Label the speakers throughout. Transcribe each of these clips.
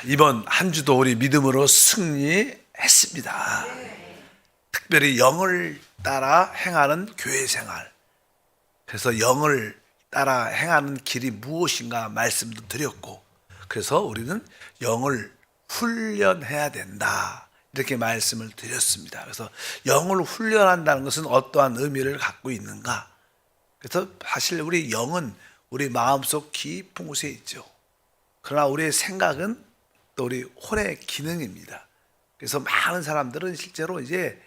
Speaker 1: 이번 한 주도 우리 믿음으로 승리했습니다. 특별히 영을 따라 행하는 교회 생활. 그래서 영을 따라 행하는 길이 무엇인가 말씀도 드렸고, 그래서 우리는 영을 훈련해야 된다, 이렇게 말씀을 드렸습니다. 그래서 영을 훈련한다는 것은 어떠한 의미를 갖고 있는가? 그래서 사실 우리 영은 우리 마음속 깊은 곳에 있죠. 그러나 우리의 생각은 또 우리 혼의 기능입니다. 그래서 많은 사람들은 실제로 이제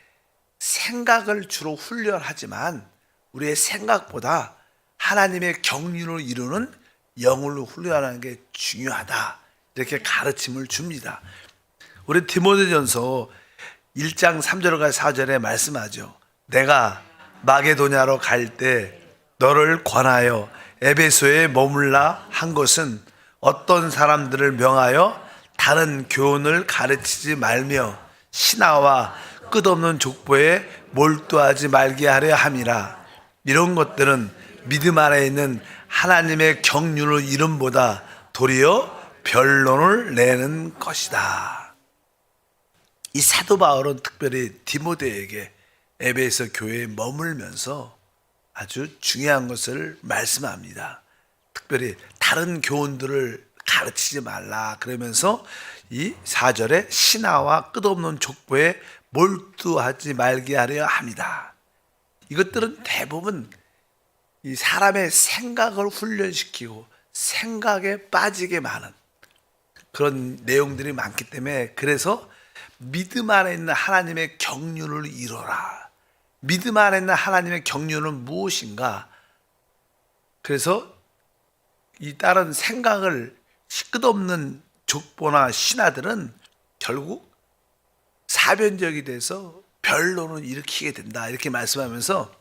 Speaker 1: 생각을 주로 훈련하지만 우리의 생각보다 하나님의 경륜을 이루는 영을 훈련하는 게 중요하다, 이렇게 가르침을 줍니다. 우리 디모데전서 1장 3절과 4절에 말씀하죠. 내가 마게도냐로 갈 때 너를 권하여 에베소에 머물라 한 것은 어떤 사람들을 명하여 다른 교훈을 가르치지 말며 신하와 끝없는 족보에 몰두하지 말게 하려 함이라. 이런 것들은 믿음 안에 있는 하나님의 경륜을 이름보다 도리어 변론을 내는 것이다. 이 사도 바울은 특별히 디모데에게 에베소 교회에 머물면서 아주 중요한 것을 말씀합니다. 특별히 다른 교훈들을 가르치지 말라 그러면서 이 4절에 신하와 끝없는 족보에 몰두하지 말게 하려 합니다. 이것들은 대부분 이 사람의 생각을 훈련시키고 생각에 빠지게 많은 그런 내용들이 많기 때문에, 그래서 믿음 안에 있는 하나님의 경륜을 이뤄라. 믿음 안에 있는 하나님의 경륜은 무엇인가? 그래서 이 다른 생각을 끝없는 족보나 신하들은 결국 사변적이 돼서 변론을 일으키게 된다, 이렇게 말씀하면서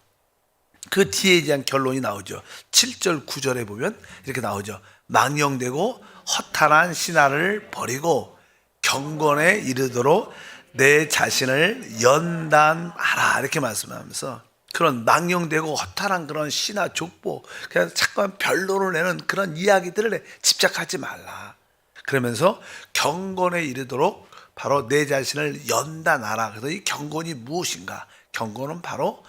Speaker 1: 그 뒤에 대한 결론이 나오죠. 7절 9절에 보면 이렇게 나오죠. 망령되고 허탄한 신하를 버리고 경건에 이르도록 내 자신을 연단하라, 이렇게 말씀하면서 그런 망령되고 허탄한 그런 신하 족보, 그냥 자꾸만 변론을 내는 그런 이야기들을 집착하지 말라. 그러면서 경건에 이르도록 바로 내 자신을 연단하라. 그래서 이 경건이 무엇인가? 경건은 바로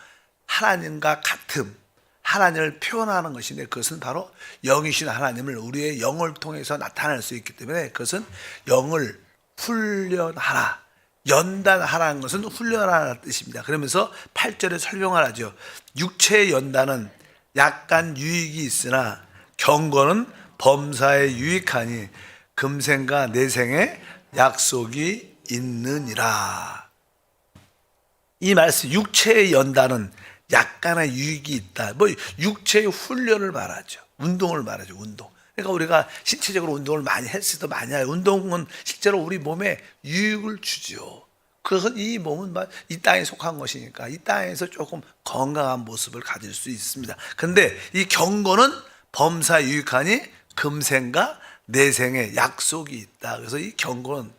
Speaker 1: 하나님과 같음, 하나님을 표현하는 것인데, 그것은 바로 영이신 하나님을 우리의 영을 통해서 나타낼 수 있기 때문에 그것은 영을 훈련하라. 연단하라는 것은 훈련하라는 뜻입니다. 그러면서 8절에 설명을 하죠. 육체의 연단은 약간 유익이 있으나 경건은 범사에 유익하니 금생과 내생에 약속이 있느니라. 이 말씀, 육체의 연단은 약간의 유익이 있다. 뭐 육체의 훈련을 말하죠. 운동을 말하죠. 운동. 그러니까 우리가 신체적으로 운동을 많이 헬스도 많이 해요. 운동은 실제로 우리 몸에 유익을 주죠. 그것은 이 몸은 이 땅에 속한 것이니까 이 땅에서 조금 건강한 모습을 가질 수 있습니다. 그런데 이 경건은 범사 유익하니 금생과 내생에 약속이 있다. 그래서 이 경건은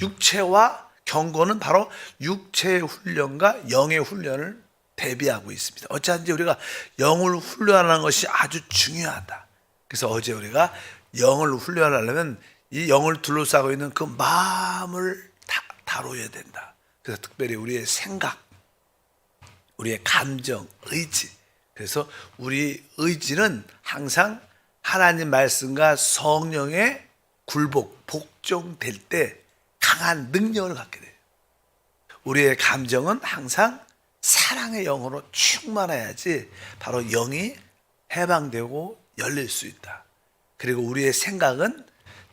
Speaker 1: 육체와 경건은 바로 육체의 훈련과 영의 훈련을 대비하고 있습니다. 어찌하든지 우리가 영을 훈련하는 것이 아주 중요하다. 그래서 어제 우리가 영을 훈련하려면 이 영을 둘러싸고 있는 그 마음을 다뤄야 된다. 그래서 특별히 우리의 생각, 우리의 감정, 의지. 그래서 우리 의지는 항상 하나님 말씀과 성령의 복종될 때 강한 능력을 갖게 돼요. 우리의 감정은 항상 사랑의 영으로 충만해야지 바로 영이 해방되고 열릴 수 있다. 그리고 우리의 생각은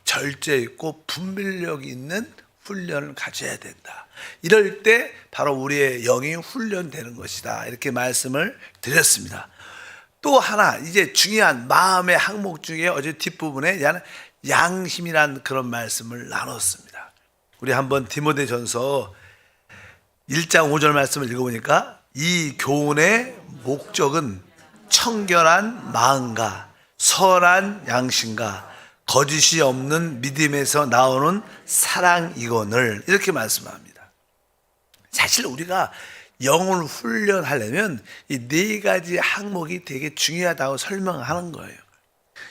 Speaker 1: 절제 있고 분별력 있는 훈련을 가져야 된다. 이럴 때 바로 우리의 영이 훈련되는 것이다, 이렇게 말씀을 드렸습니다. 또 하나 이제 중요한 마음의 항목 중에 어제 뒷부분에 양심이라는 그런 말씀을 나눴습니다. 우리 한번 디모데전서 1장 5절 말씀을 읽어보니까 이 교훈의 목적은 청결한 마음과 선한 양심과 거짓이 없는 믿음에서 나오는 사랑이거늘, 이렇게 말씀합니다. 사실 우리가 영을 훈련하려면 이 네 가지 항목이 되게 중요하다고 설명하는 거예요.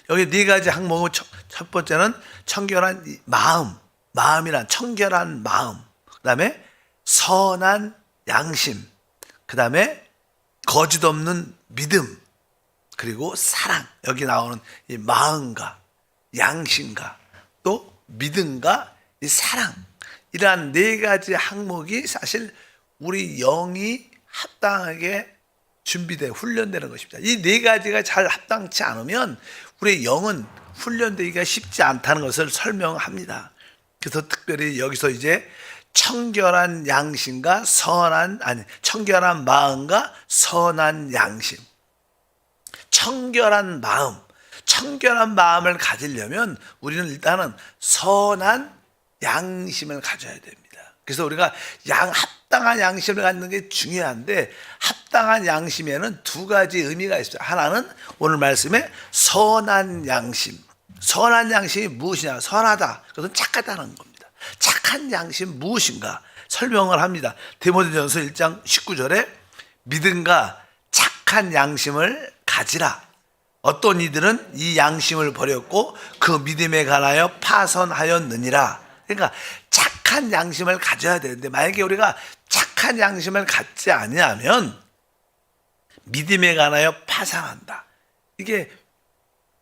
Speaker 1: 여기 네 가지 항목은 첫 번째는 청결한 마음, 마음이란 청결한 마음, 그 다음에 선한 양심, 그 다음에 거짓 없는 믿음, 그리고 사랑. 여기 나오는 이 마음과 양심과 또 믿음과 이 사랑, 이러한 네 가지 항목이 사실 우리 영이 합당하게 준비되어 훈련되는 것입니다. 이 네 가지가 잘 합당치 않으면 우리의 영은 훈련되기가 쉽지 않다는 것을 설명합니다. 그래서 특별히 여기서 이제 청결한 양심과 청결한 마음과 선한 양심. 청결한 마음을 가지려면 우리는 일단은 선한 양심을 가져야 됩니다. 그래서 우리가 합당한 양심을 갖는 게 중요한데, 합당한 양심에는 두 가지 의미가 있어요. 하나는 오늘 말씀에 선한 양심. 선한 양심이 무엇이냐? 선하다. 그것은 착하다는 겁니다. 착한 양심 무엇인가? 설명을 합니다. 디모데전서 1장 19절에 믿음과 착한 양심을 가지라. 어떤 이들은 이 양심을 버렸고 그 믿음에 관하여 파선하였느니라. 그러니까 착한 양심을 가져야 되는데, 만약에 우리가 착한 양심을 갖지 아니하면 믿음에 관하여 파산한다. 이게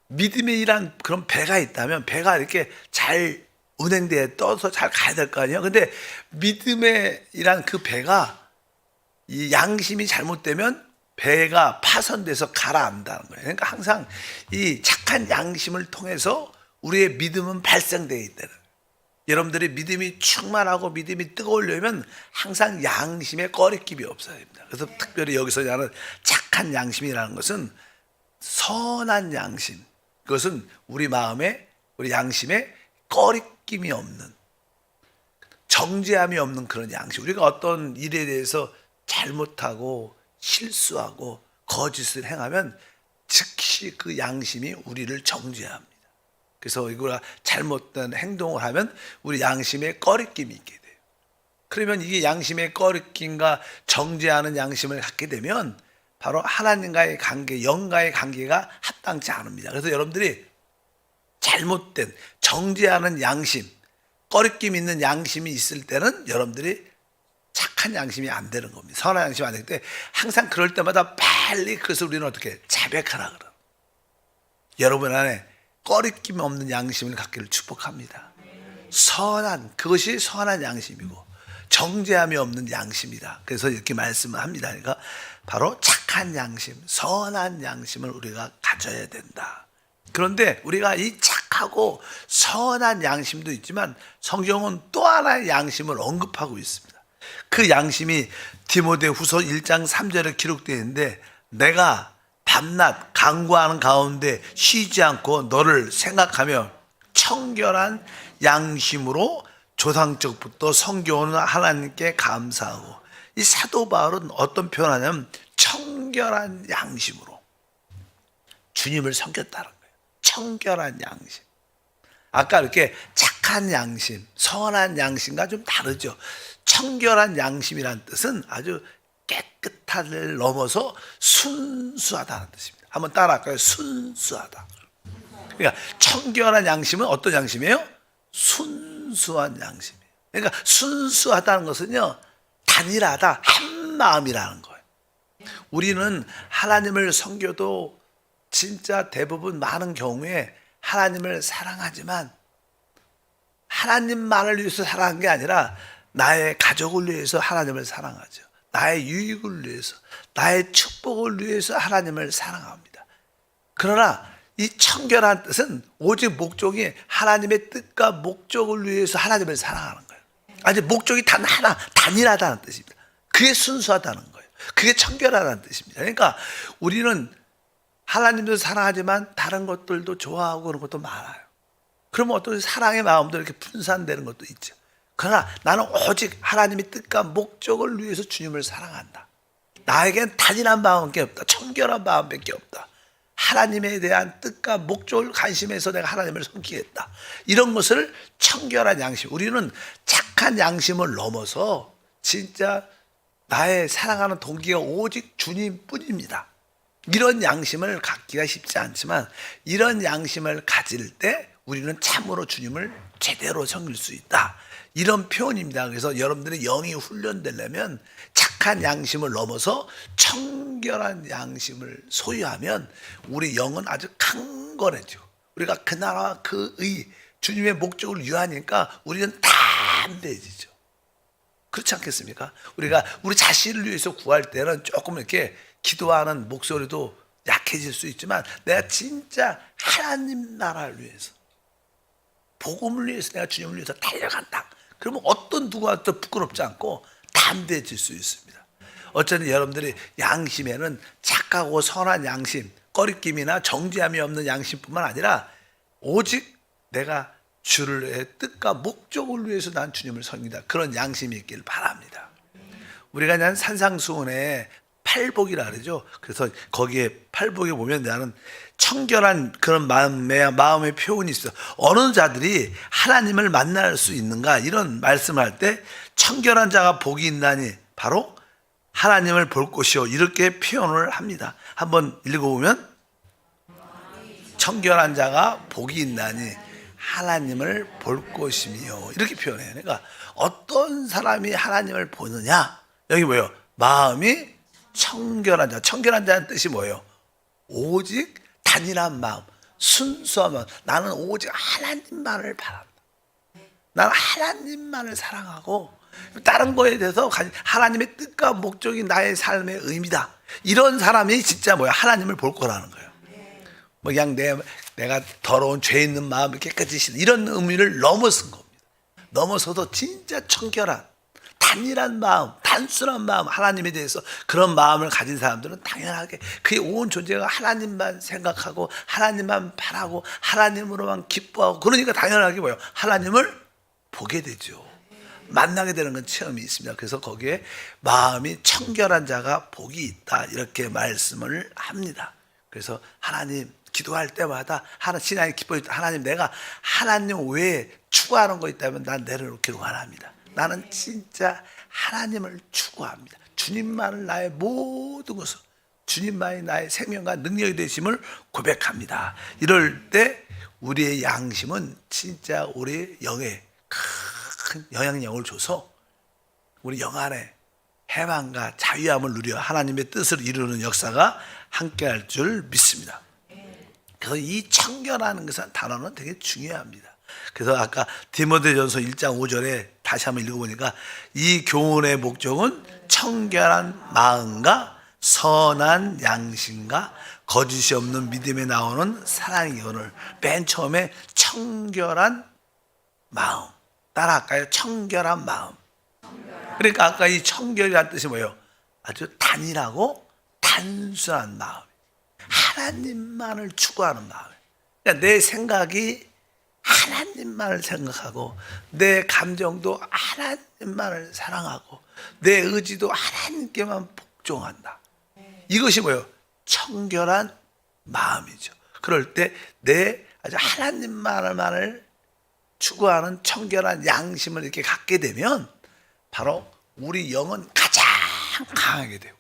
Speaker 1: 믿음의 일한 그런 배가 있다면 배가 이렇게 잘 운행대에 떠서 잘 가야 될 거 아니에요. 근데 믿음의 일한 그 배가 이 양심이 잘못되면 배가 파손돼서 가라앉는다는 거예요. 그러니까 항상 이 착한 양심을 통해서 우리의 믿음은 발생되어 있다는 거예요. 여러분들이 믿음이 충만하고 믿음이 뜨거우려면 항상 양심에 꺼리낌이 없어야 됩니다. 그래서 특별히 여기서 하는 착한 양심이라는 것은 선한 양심. 그것은 우리 마음에, 우리 양심에 꺼리낌이 없는, 정죄함이 없는 그런 양심. 우리가 어떤 일에 대해서 잘못하고 실수하고 거짓을 행하면 즉시 그 양심이 우리를 정죄합니다. 그래서 이거가 잘못된 행동을 하면 우리 양심에 꺼리낌이 있게 돼요. 그러면 이게 양심의 꺼리낌과 정죄하는 양심을 갖게 되면 바로 하나님과의 관계, 영과의 관계가 합당치 않습니다. 그래서 여러분들이 잘못된 정죄하는 양심, 꺼리낌 있는 양심이 있을 때는 여러분들이 착한 양심이 안 되는 겁니다. 선한 양심이 안 되기 때문에 항상 그럴 때마다 빨리 그것을 우리는 어떻게 자백하라 그래요. 여러분 안에 꺼리낌 없는 양심을 갖기를 축복합니다. 그것이 선한 양심이고 정죄함이 없는 양심이다. 그래서 이렇게 말씀을 합니다. 그러니까 바로 착한 양심, 선한 양심을 우리가 가져야 된다. 그런데 우리가 이 착하고 선한 양심도 있지만 성경은 또 하나의 양심을 언급하고 있습니다. 그 양심이 디모데후서 1장 3절에 기록되어 있는데, 내가 밤낮 간구하는 가운데 쉬지 않고 너를 생각하며 청결한 양심으로 조상적부터 섬겨오는 하나님께 감사하고. 이 사도 바울은 어떤 표현하냐면 청결한 양심으로 주님을 섬겼다는 거예요. 청결한 양심. 아까 이렇게 착한 양심, 선한 양심과 좀 다르죠. 청결한 양심이라는 뜻은 아주 깨끗함을 넘어서 순수하다는 뜻입니다. 한번 따라할까요? 순수하다. 그러니까 청결한 양심은 어떤 양심이에요? 순수한 양심이에요. 그러니까 순수하다는 것은요, 단일하다, 한 마음이라는 거예요. 우리는 하나님을 섬겨도 진짜 대부분 많은 경우에 하나님을 사랑하지만 하나님만을 위해서 사랑한 게 아니라 나의 가족을 위해서 하나님을 사랑하죠. 나의 유익을 위해서, 나의 축복을 위해서 하나님을 사랑합니다. 그러나 이 청결한 뜻은 오직 목적이 하나님의 뜻과 목적을 위해서 하나님을 사랑하는 거예요. 아니, 목적이 단 하나, 단일하다는 뜻입니다. 그게 순수하다는 거예요. 그게 청결하다는 뜻입니다. 그러니까 우리는 하나님도 사랑하지만 다른 것들도 좋아하고 그런 것도 많아요. 그러면 어떤 사랑의 마음도 이렇게 분산되는 것도 있죠. 그러나 나는 오직 하나님의 뜻과 목적을 위해서 주님을 사랑한다. 나에겐 단일한 마음밖에 없다. 청결한 마음밖에 없다. 하나님에 대한 뜻과 목적을 관심해서 내가 하나님을 섬기겠다. 이런 것을 청결한 양심. 우리는 착한 양심을 넘어서 진짜 나의 사랑하는 동기가 오직 주님뿐입니다. 이런 양심을 갖기가 쉽지 않지만 이런 양심을 가질 때 우리는 참으로 주님을 제대로 섬길 수 있다. 이런 표현입니다. 그래서 여러분들의 영이 훈련되려면 착한 양심을 넘어서 청결한 양심을 소유하면 우리 영은 아주 강건해져. 우리가 그 나라와 그의 주님의 목적을 위하니까 우리는 담대해지죠. 그렇지 않겠습니까? 우리가 우리 자신을 위해서 구할 때는 조금 이렇게 기도하는 목소리도 약해질 수 있지만 내가 진짜 하나님 나라를 위해서 복음을 위해서 내가 주님을 위해서 달려간다. 그러면 어떤 누구한테 부끄럽지 않고 담대해질 수 있습니다. 어쨌든 여러분들이 양심에는 착하고 선한 양심, 꺼리낌이나 정죄함이 없는 양심뿐만 아니라 오직 내가 주의 뜻과 목적을 위해서 난 주님을 섬긴다. 그런 양심이 있길 바랍니다. 우리가 그냥 산상수훈에 팔복이라 그러죠. 그래서 거기에 팔복에 보면 나는 청결한 그런 마음의 표현이 있어. 어느 자들이 하나님을 만날 수 있는가 이런 말씀할 때 청결한 자가 복이 있나니 바로 하나님을 볼 것이요 이렇게 표현을 합니다. 한번 읽어보면 청결한 자가 복이 있나니 하나님을 볼 것이며 이렇게 표현해요. 그러니까 어떤 사람이 하나님을 보느냐 여기 뭐예요? 마음이 청결한 자. 청결한 자는 뜻이 뭐예요? 오직 단일한 마음, 순수한 마음. 나는 오직 하나님만을 바란다. 나는 하나님만을 사랑하고 다른 거에 대해서 하나님의 뜻과 목적이 나의 삶의 의미다. 이런 사람이 진짜 뭐야? 하나님을 볼 거라는 거예요. 뭐 그냥 내가 더러운 죄 있는 마음을 깨끗이 씻는 이런 의미를 넘어선 겁니다. 넘어서서 진짜 청결한 단일한 마음, 단순한 마음, 하나님에 대해서 그런 마음을 가진 사람들은 당연하게 그의 온 존재가 하나님만 생각하고 하나님만 바라고 하나님으로만 기뻐하고 그러니까 당연하게 뭐예요? 하나님을 보게 되죠. 만나게 되는 건 체험이 있습니다. 그래서 거기에 마음이 청결한 자가 복이 있다 이렇게 말씀을 합니다. 그래서 하나님 기도할 때마다 신앙이 기뻐질 때 하나님 내가 하나님 외에 추구하는 거 있다면 난 내려놓기로 원합니다. 나는 진짜 하나님을 추구합니다. 주님만을 나의 모든 것을 주님만이 나의 생명과 능력이 되심을 고백합니다. 이럴 때 우리의 양심은 진짜 우리 영에 큰 영향력을 줘서 우리 영 안에 해방과 자유함을 누려 하나님의 뜻을 이루는 역사가 함께할 줄 믿습니다. 그래서 이 청결하는 것은 단어는 되게 중요합니다. 그래서 아까 디모데전서 1장 5절에 다시 한번 읽어보니까 이 교훈의 목적은 청결한 마음과 선한 양심과 거짓이 없는 믿음에 나오는 사랑이거늘 맨 처음에 청결한 마음 따라할까요? 청결한 마음. 그러니까 아까 이 청결이라는 뜻이 뭐예요? 아주 단일하고 단순한 마음. 하나님만을 추구하는 마음. 그러니까 내 생각이 하나님만을 생각하고 내 감정도 하나님만을 사랑하고 내 의지도 하나님께만 복종한다. 이것이 뭐예요? 청결한 마음이죠. 그럴 때 내 아주 하나님만을 추구하는 청결한 양심을 이렇게 갖게 되면 바로 우리 영은 가장 강하게 되고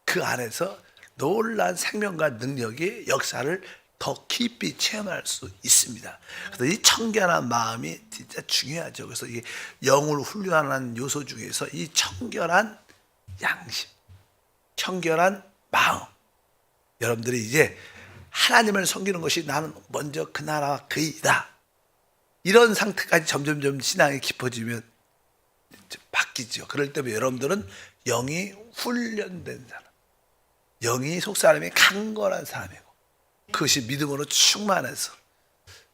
Speaker 1: 그 안에서 놀라운 생명과 능력의 역사를 더 깊이 체험할 수 있습니다. 그래서 이 청결한 마음이 진짜 중요하죠. 그래서 이 영을 훈련하는 요소 중에서 이 청결한 양심, 청결한 마음. 여러분들이 이제 하나님을 섬기는 것이 나는 먼저 그 나라와 그이다. 이런 상태까지 점점점 신앙이 깊어지면 바뀌죠. 그럴 때 여러분들은 영이 훈련된 사람, 영이 속사람이 강건한 사람이고 그것이 믿음으로 충만해서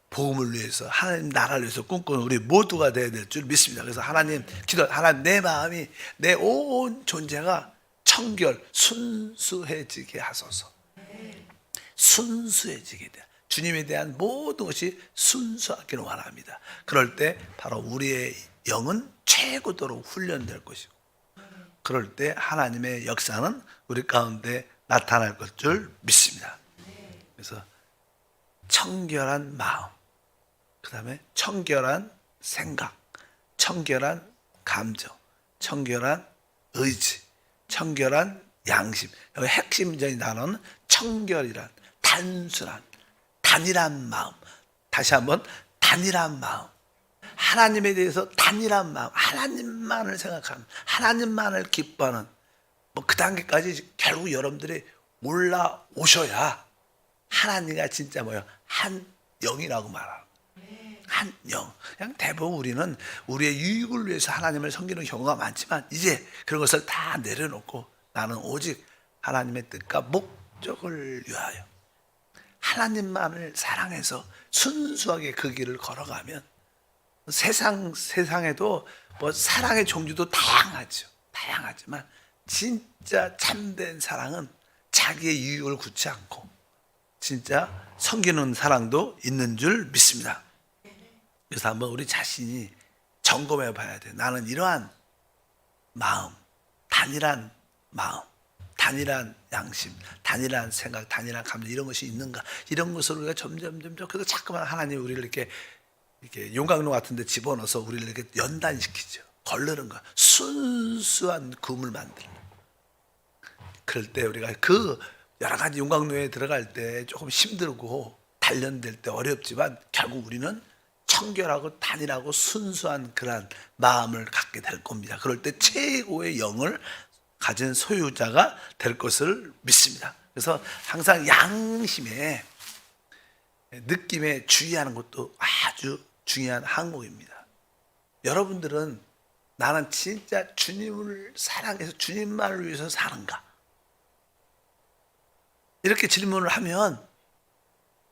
Speaker 1: 복음을 위해서 하나님 나라를 위해서 꿈꾸는 우리 모두가 되어야 될 줄 믿습니다. 그래서 하나님 기도, 하나님 내 마음이 내 온 존재가 청결 순수해지게 하소서. 순수해지게 돼. 주님에 대한 모든 것이 순수하기를 원합니다. 그럴 때 바로 우리의 영은 최고도로 훈련될 것이고 그럴 때 하나님의 역사는 우리 가운데 나타날 것 줄 믿습니다. 그래서 청결한 마음, 그 다음에 청결한 생각, 청결한 감정, 청결한 의지, 청결한 양심. 여기 핵심적인 단어는 청결이란 단순한 단일한 마음. 다시 한번 단일한 마음, 하나님에 대해서 단일한 마음, 하나님만을 생각하는, 하나님만을 기뻐하는, 뭐 그 단계까지 결국 여러분들이 올라오셔야 하나님과 진짜 뭐예요? 한 영이라고 말하는. 한 영. 그냥 대부분 우리는 우리의 유익을 위해서 하나님을 섬기는 경우가 많지만 이제 그런 것을 다 내려놓고 나는 오직 하나님의 뜻과 목적을 위하여 하나님만을 사랑해서 순수하게 그 길을 걸어가면 세상에도 뭐 사랑의 종류도 다양하죠. 다양하지만 진짜 참된 사랑은 자기의 유익을 굳지 않고 진짜 섬기는 사랑도 있는 줄 믿습니다. 그래서 한번 우리 자신이 점검해 봐야 돼. 나는 이러한 마음, 단일한 마음, 단일한 양심, 단일한 생각, 단일한 감정 이런 것이 있는가? 이런 것을 우리가 점점 그래서 자꾸만 하나님 우리를 이렇게 용광로 같은 데 집어넣어서 우리를 이렇게 연단시키죠. 걸르는 거야. 순수한 금을 만들는. 그럴 때 우리가 그 여러 가지 용광로에 들어갈 때 조금 힘들고 단련될 때 어렵지만 결국 우리는 청결하고 단일하고 순수한 그러한 마음을 갖게 될 겁니다. 그럴 때 최고의 영을 가진 소유자가 될 것을 믿습니다. 그래서 항상 양심에 느낌에 주의하는 것도 아주 중요한 항목입니다. 여러분들은 나는 진짜 주님을 사랑해서 주님만을 위해서 사는가? 이렇게 질문을 하면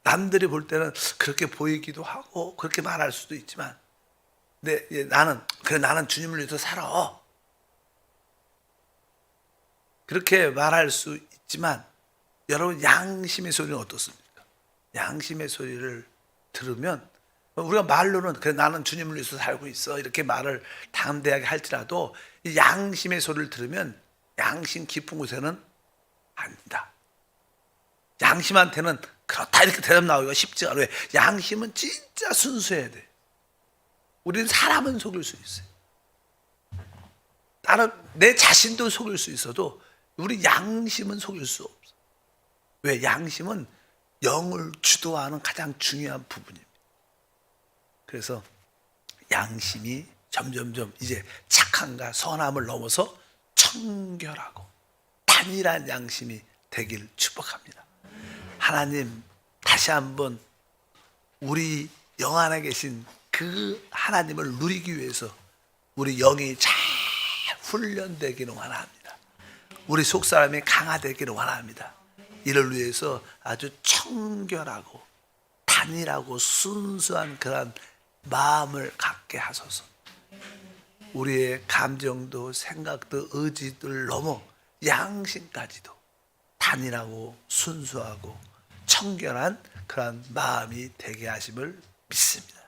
Speaker 1: 남들이 볼 때는 그렇게 보이기도 하고 그렇게 말할 수도 있지만 근데 나는 주님을 위해서 살아. 그렇게 말할 수 있지만 여러분 양심의 소리는 어떻습니까? 양심의 소리를 들으면 우리가 말로는 그래 나는 주님을 위해서 살고 있어 이렇게 말을 담대하게 할지라도 이 양심의 소리를 들으면 양심 깊은 곳에는 아니다. 양심한테는 그렇다 이렇게 대답 나오기가 쉽지가 않아요. 양심은 진짜 순수해야 돼. 우리는 사람은 속일 수 있어요. 나는 내 자신도 속일 수 있어도 우리 양심은 속일 수 없어. 왜? 양심은 영을 주도하는 가장 중요한 부분입니다. 그래서 양심이 점점점 이제 착함과 선함을 넘어서 청결하고 단일한 양심이 되길 축복합니다. 하나님 다시 한번 우리 영 안에 계신 그 하나님을 누리기 위해서 우리 영이 잘 훈련되기를 원합니다. 우리 속사람이 강화되기를 원합니다. 이를 위해서 아주 청결하고 단일하고 순수한 그런 마음을 갖게 하소서. 우리의 감정도 생각도 의지들 넘어 양심까지도 단일하고 순수하고 청결한 그런 마음이 되게 하심을 믿습니다.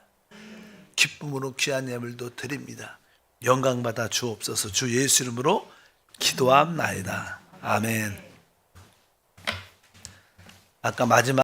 Speaker 1: 기쁨으로 귀한 예물도 드립니다. 영광받아 주옵소서. 주 예수 이름으로 기도함나이다. 아멘. 아까 마지막